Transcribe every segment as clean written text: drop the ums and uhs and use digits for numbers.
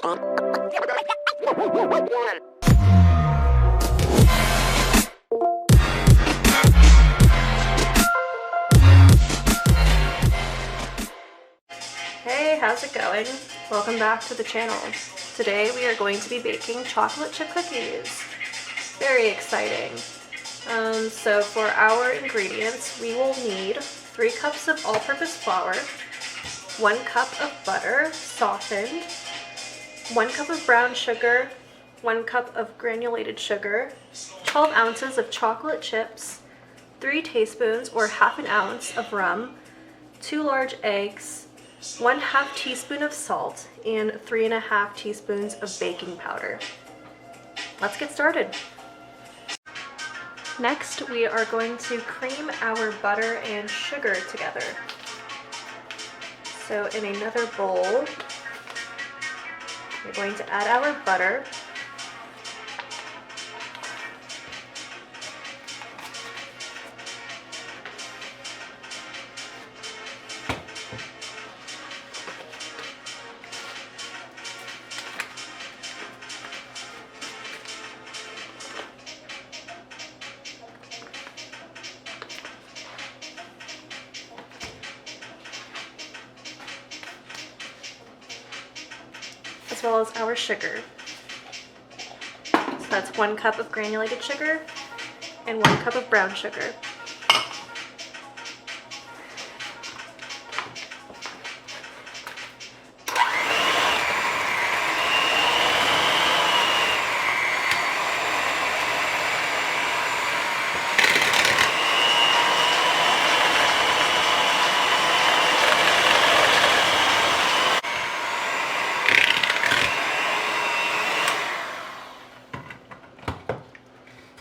Hey, how's it going? Welcome back to the channel. Today we are going to be baking chocolate chip cookies. Very exciting. So for our ingredients, we will need 3 cups of all-purpose flour, 1 cup of butter, softened, 1 cup of brown sugar, 1 cup of granulated sugar, 12 ounces of chocolate chips, 3 teaspoons or half an ounce of rum, 2 large eggs, 1/2 teaspoon of salt, and 3.5 teaspoons of baking powder. Let's get started. Next, we are going to cream our butter and sugar together. So in another bowl, we're going to add our butter, as well as our sugar. So that's 1 cup of granulated sugar and 1 cup of brown sugar.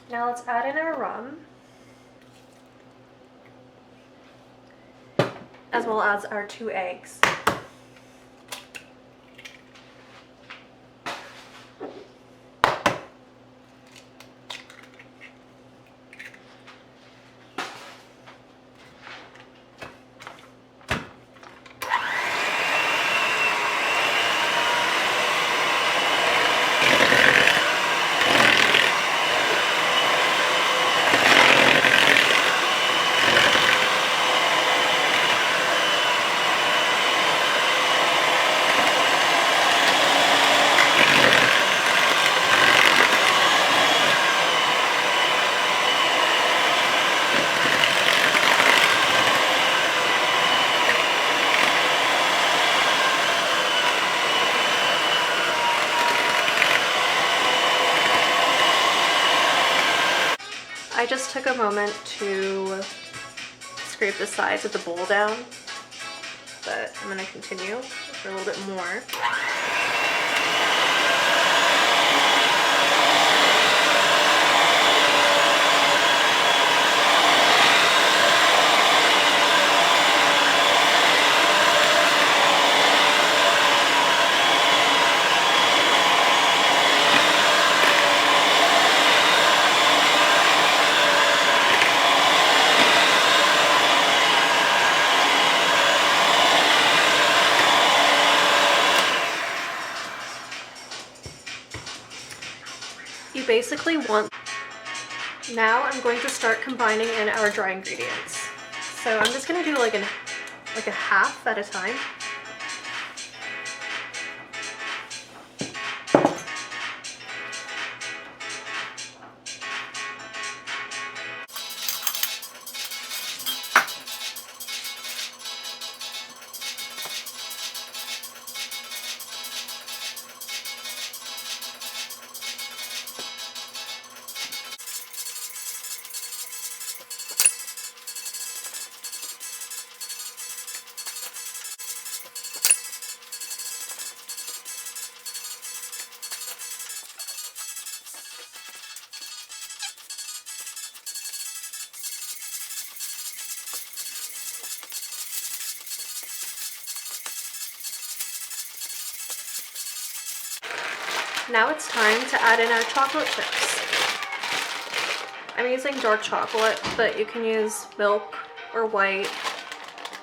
Now let's add in our rum, as well as our 2 eggs. I just took a moment to scrape the sides of the bowl down, but I'm going to continue for a little bit more. You basically want... Now I'm going to start combining in our dry ingredients. So I'm just going to do like a half at a time. Now it's time to add in our chocolate chips. I'm using dark chocolate, but you can use milk or white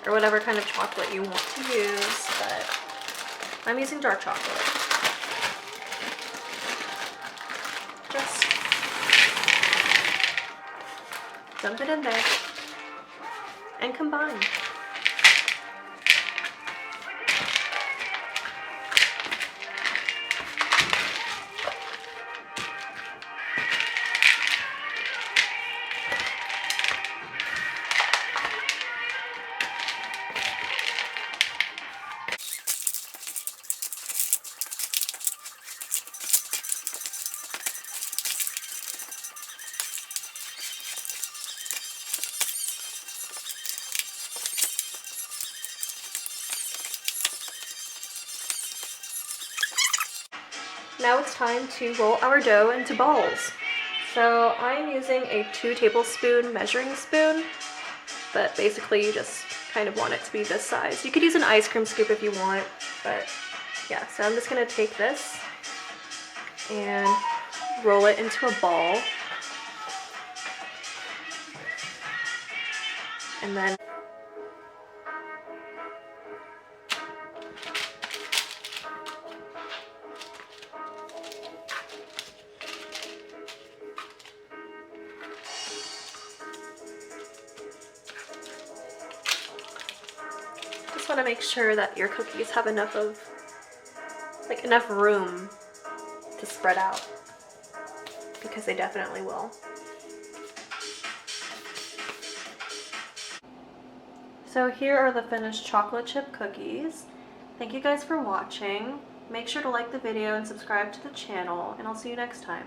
or whatever kind of chocolate you want to use, but I'm using dark chocolate. dump it in there, and combine. Now it's time to roll our dough into balls. So I'm using a 2 tablespoon measuring spoon, but basically you just kind of want it to be this size. You could use an ice cream scoop if you want, but yeah, so I'm just gonna take this and roll it into a ball. And then just want to make sure that your cookies have enough room to spread out, because they definitely will. So here are the finished chocolate chip cookies. Thank you guys for watching. Make sure to like the video and subscribe to the channel, and I'll see you next time.